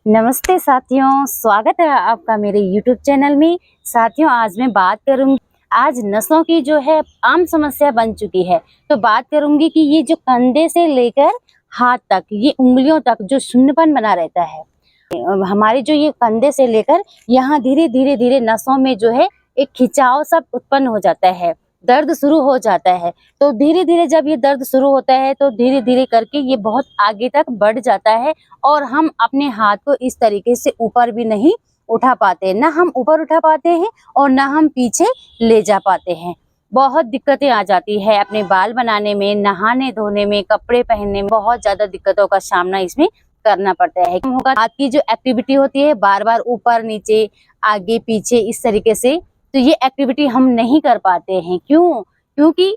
नमस्ते साथियों, स्वागत है आपका मेरे YouTube चैनल में। साथियों, आज मैं बात करूंगी, आज नसों की जो है आम समस्या बन चुकी है। तो बात करूंगी कि ये जो कंधे से लेकर हाथ तक, ये उंगलियों तक जो शून्यपन बना रहता है, हमारे जो ये कंधे से लेकर यहाँ धीरे धीरे धीरे नसों में जो है एक खिंचाव सा उत्पन्न हो जाता है, दर्द शुरू हो जाता है। तो धीरे धीरे जब ये दर्द शुरू होता है तो धीरे धीरे करके ये बहुत आगे तक बढ़ जाता है और हम अपने हाथ को इस तरीके से ऊपर भी नहीं उठा पाते, ना हम ऊपर उठा पाते हैं और ना हम पीछे ले जा पाते हैं। बहुत दिक्कतें आ जाती है अपने बाल बनाने में, नहाने धोने में, कपड़े पहनने में, बहुत ज्यादा दिक्कतों का सामना इसमें करना पड़ता है। होगा हाथ की जो एक्टिविटी होती है, बार बार ऊपर नीचे आगे पीछे इस तरीके से, तो ये एक्टिविटी हम नहीं कर पाते हैं। क्यों? क्योंकि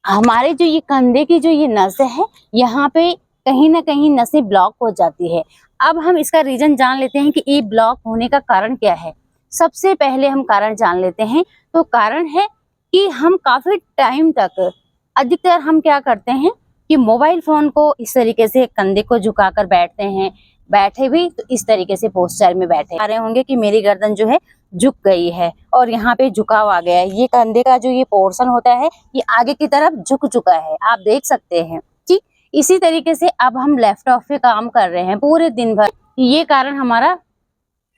हमारे जो ये कंधे की जो ये नस है, यहाँ पे कहीं ना कहीं नसें ब्लॉक हो जाती है। अब हम इसका रीजन जान लेते हैं कि ये ब्लॉक होने का कारण क्या है। सबसे पहले हम कारण जान लेते हैं। तो कारण है कि हम काफी टाइम तक, अधिकतर हम क्या करते हैं कि मोबाइल फोन को इस तरीके से कंधे को झुकाकर बैठते हैं। बैठे भी तो इस तरीके से पोस्चर में बैठे आ रहे होंगे कि मेरी गर्दन जो है झुक गई है और यहाँ पे झुकाव आ गया है। ये कंधे का जो ये पोर्शन होता है ये आगे की तरफ झुक चुका है, आप देख सकते हैं। ठीक इसी तरीके से अब हम लैपटॉप पे काम कर रहे हैं पूरे दिन भर। ये कारण हमारा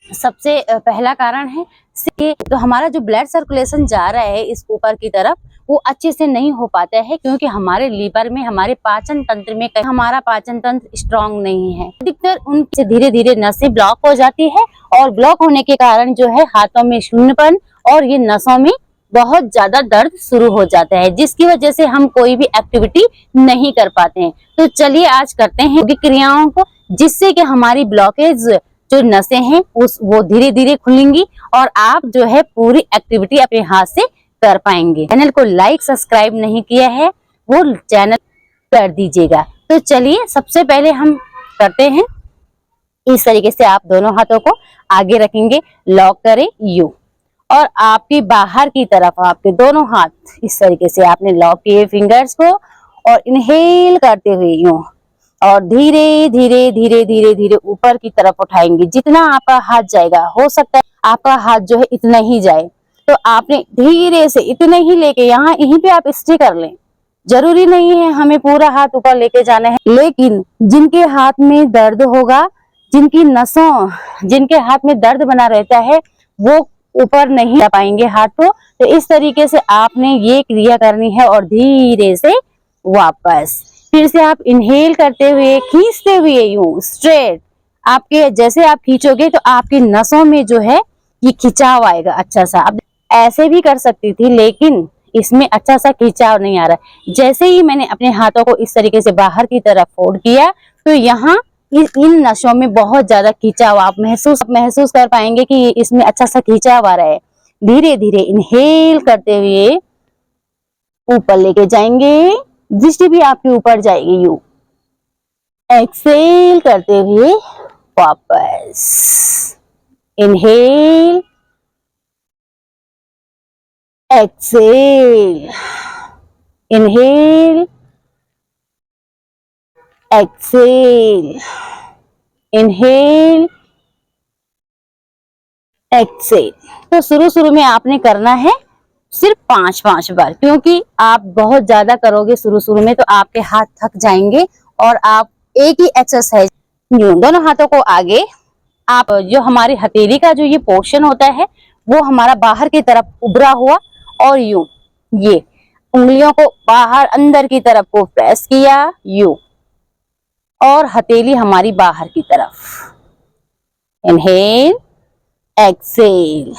सबसे पहला कारण है कि तो हमारा जो ब्लड सर्कुलेशन जा रहा है इस ऊपर की तरफ, वो अच्छे से नहीं हो पाता है, क्योंकि हमारे लीवर में, हमारे पाचन तंत्र में हमारा पाचन तंत्र स्ट्रांग नहीं है। अधिकतर उनसे धीरे धीरे नसें ब्लॉक हो जाती है और ब्लॉक होने के कारण जो है हाथों में शून्यपन और ये नसों में बहुत ज्यादा दर्द शुरू हो जाता है, जिसकी वजह से हम कोई भी एक्टिविटी नहीं कर पाते हैं। तो चलिए आज करते हैं क्रियाओं को, जिससे कि हमारी ब्लॉकेज जो नसें हैं वो धीरे धीरे खुलेंगी और आप जो है पूरी एक्टिविटी अपने हाथ से कर पाएंगे। चैनल को लाइक सब्सक्राइब नहीं किया है वो चैनल कर दीजिएगा। तो चलिए सबसे पहले हम करते हैं, इस तरीके से आप दोनों हाथों को आगे रखेंगे, लॉक करें यू, और आपकी बाहर की तरफ आपके दोनों हाथ इस तरीके से आपने लॉक किए फिंगर्स को, और इनहेल करते हुए यूं और धीरे धीरे धीरे धीरे धीरे ऊपर की तरफ उठाएंगे। जितना आपका हाथ जाएगा, हो सकता है आपका हाथ जो है इतना ही जाए, तो आपने धीरे से इतने ही लेके यहाँ यहीं पे आप स्टे कर लें। जरूरी नहीं है हमें पूरा हाथ ऊपर लेके जाना है, लेकिन जिनके हाथ में दर्द होगा, जिनकी नसों, जिनके हाथ में दर्द बना रहता है, वो ऊपर नहीं ला पाएंगे हाथ को। तो इस तरीके से आपने ये क्रिया करनी है और धीरे से वापस फिर से आप इनहेल करते हुए, खींचते हुए यूं स्ट्रेट, आपके जैसे आप खींचोगे तो आपकी नसों में जो है ये खिंचाव आएगा अच्छा सा। अब ऐसे भी कर सकती थी, लेकिन इसमें अच्छा सा खिंचाव नहीं आ रहा। जैसे ही मैंने अपने हाथों को इस तरीके से बाहर की तरफ फोल्ड किया, तो यहाँ इन नसों में बहुत ज्यादा खिंचाव आप महसूस कर पाएंगे कि इसमें अच्छा सा खिंचाव आ रहा है। धीरे धीरे इनहेल करते हुए ऊपर लेके जाएंगे, दृष्टि भी आपके ऊपर जाएगी यू। एक्सेल करते हुए वापस, inhale, exhale, inhale, exhale, inhale, exhale. तो शुरू में आपने करना है सिर्फ 5-5 बार, क्योंकि आप बहुत ज्यादा करोगे शुरू में तो आपके हाथ थक जाएंगे और आप एक ही एक्सरसाइज दोनों हाथों को आगे, आप जो हमारी हथेली का जो ये पोर्शन होता है वो हमारा बाहर की तरफ उभरा हुआ, और यूं ये उंगलियों को बाहर अंदर की तरफ को प्रेस किया यूं, और हथेली हमारी बाहर की तरफ। इनहेल, एक्सेल,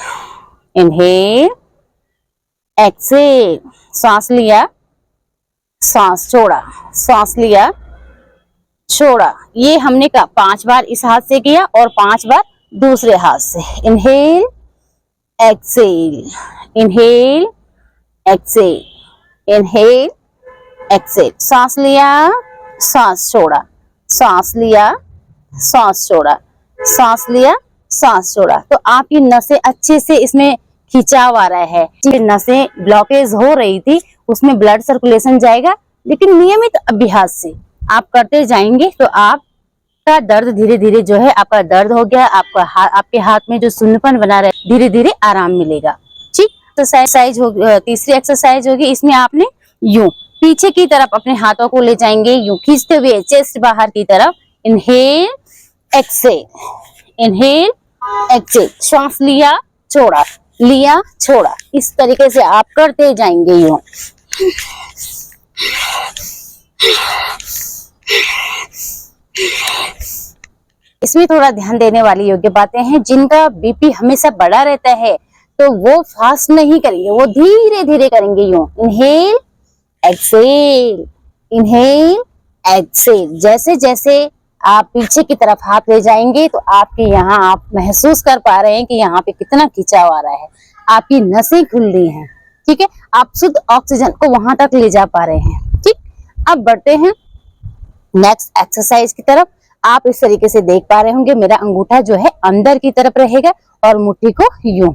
इनहेल, एक्सेल, सांस लिया, सांस छोड़ा, सांस लिया, छोड़ा। ये हमने कहा 5 बार इस हाथ से किया और 5 बार दूसरे हाथ से। Inhale, exhale, inhale, exhale, inhale, exhale. सांस लिया, सांस छोड़ा, सांस लिया, सांस छोड़ा, सांस लिया, सांस छोड़ा। तो आपकी नसें अच्छे से इसमें खिंचाव आ रहा है। नसें ब्लॉकेज हो रही थी उसमें ब्लड सर्कुलेशन जाएगा, लेकिन नियमित अभ्यास से आप करते जाएंगे तो आप का दर्द धीरे धीरे जो है आपका दर्द हो गया, आपके हाथ में जो सुन्नपन बना रहे धीरे धीरे आराम मिलेगा। ठीक, तो एक्सरसाइज हो, तीसरी एक्सरसाइज होगी, इसमें आपने यूं पीछे की तरफ अपने हाथों को ले जाएंगे, यूं खींचते हुए चेस्ट बाहर की तरफ। इनहेल एक्सेल, इनहेल एक्सेल, श्वास लिया छोड़ा, लिया छोड़ा, इस तरीके से आप करते जाएंगे यूं। इसमें थोड़ा ध्यान देने वाली योग्य बातें हैं, जिनका बीपी हमेशा बढ़ा रहता है तो वो फास्ट नहीं करेंगे, वो धीरे धीरे करेंगे यूं। Inhale exhale, inhale Excel. जैसे जैसे आप पीछे की तरफ हाथ ले जाएंगे तो आपके यहाँ आप महसूस कर पा रहे हैं कि यहाँ पे कितना खिंचाव आ रहा है, आपकी नसें खुल रही हैं। ठीक है, आप शुद्ध ऑक्सीजन को वहां तक ले जा पा रहे हैं। ठीक, अब बढ़ते हैं नेक्स्ट एक्सरसाइज की तरफ। आप इस तरीके से देख पा रहे होंगे, मेरा अंगूठा जो है अंदर की तरफ रहेगा और मुट्ठी को यूं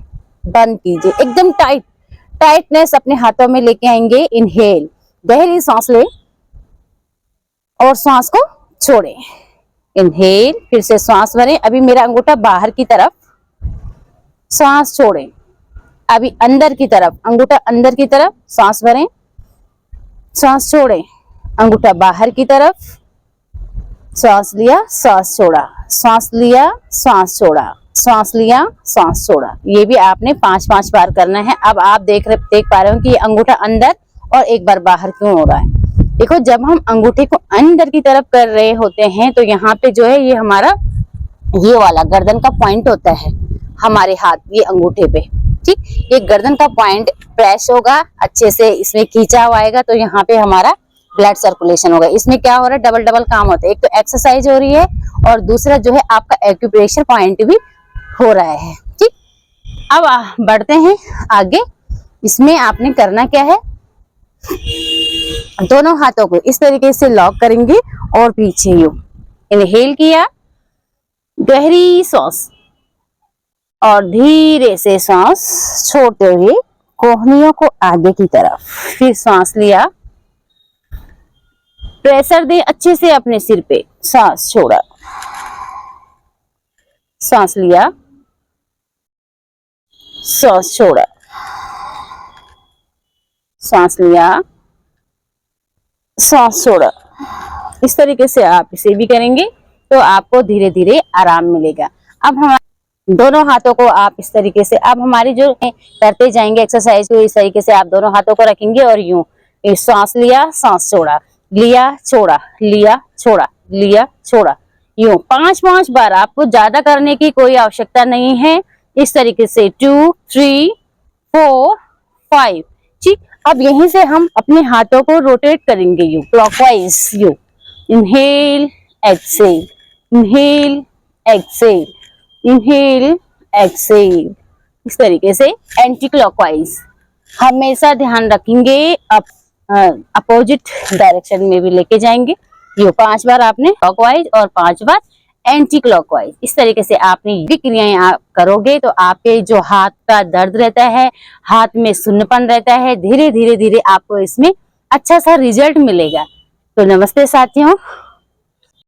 बंद कीजिए, एकदम टाइटनेस अपने हाथों में लेके आएंगे। इनहेल, गहरी सांस ले और सांस को छोड़ें। इनहेल, फिर से सांस भरें, अभी मेरा अंगूठा बाहर की तरफ, सांस छोड़ें। अभी अंदर की तरफ, अंगूठा अंदर की तरफ, सांस भरें, सांस छोड़ें, अंगूठा बाहर की तरफ, सांस लिया, सांस छोड़ा, सांस लिया, सांस छोड़ा, सांस लिया, सांस छोड़ा। ये भी आपने 5-5 बार करना है। अब आप देख पा रहे हो कि ये अंगूठा अंदर और एक बार बाहर क्यों हो रहा है। देखो, जब हम अंगूठे को अंदर की तरफ कर रहे होते हैं तो यहाँ पे जो है ये हमारा ये वाला गर्दन का पॉइंट होता है, हमारे हाथ ये अंगूठे पे। ठीक, ये गर्दन का पॉइंट प्रेस होगा अच्छे से, इसमें खींचाव आएगा तो यहाँ पे हमारा ब्लड सर्कुलेशन होगा। इसमें क्या हो रहा है, डबल डबल काम होता है, एक तो एक्सरसाइज हो रही है और दूसरा जो है आपका एक्यूप्रेशर पॉइंट भी हो रहा है। ठीक, अब बढ़ते हैं आगे। इसमें आपने करना क्या है, दोनों हाथों को इस तरीके से लॉक करेंगे और पीछे यूं। इनहेल किया, गहरी सांस और धीरे से सांस छोड़ते हुए कोहनियों को आगे की तरफ, फिर सांस लिया, प्रेशर दे अच्छे से अपने सिर पे, सांस छोड़ा, सांस लिया, सांस छोड़ा, सांस लिया, सांस छोड़ा। इस तरीके से आप इसे भी करेंगे तो आपको धीरे धीरे आराम मिलेगा। अब हमारे दोनों हाथों को आप इस तरीके से, अब हमारी जो करते जाएंगे एक्सरसाइज को, इस तरीके से आप दोनों हाथों को रखेंगे और यूं सांस लिया, सांस छोड़ा, लिया छोड़ा, लिया छोड़ा, लिया छोड़ा, यूं 5-5 बार। आपको ज्यादा करने की कोई आवश्यकता नहीं है। इस तरीके से 2, 3, 4, 5। ठीक, अब यहीं से हम अपने हाथों को रोटेट करेंगे यूं क्लॉकवाइज, यूं inhale exhale, inhale exhale, inhale Excel, इस तरीके से एंटी क्लॉकवाइज। हमेशा ध्यान रखेंगे अपोजिट डायरेक्शन में भी लेके जाएंगे। ये 5 बार आपने क्लॉकवाइज और 5 बार एंटी क्लॉकवाइज। इस तरीके से आपने ये क्रियाएं आप करोगे तो आपके जो हाथ का दर्द रहता है, हाथ में सुन्नपन रहता है, धीरे धीरे आपको इसमें अच्छा सा रिजल्ट मिलेगा। तो नमस्ते साथियों।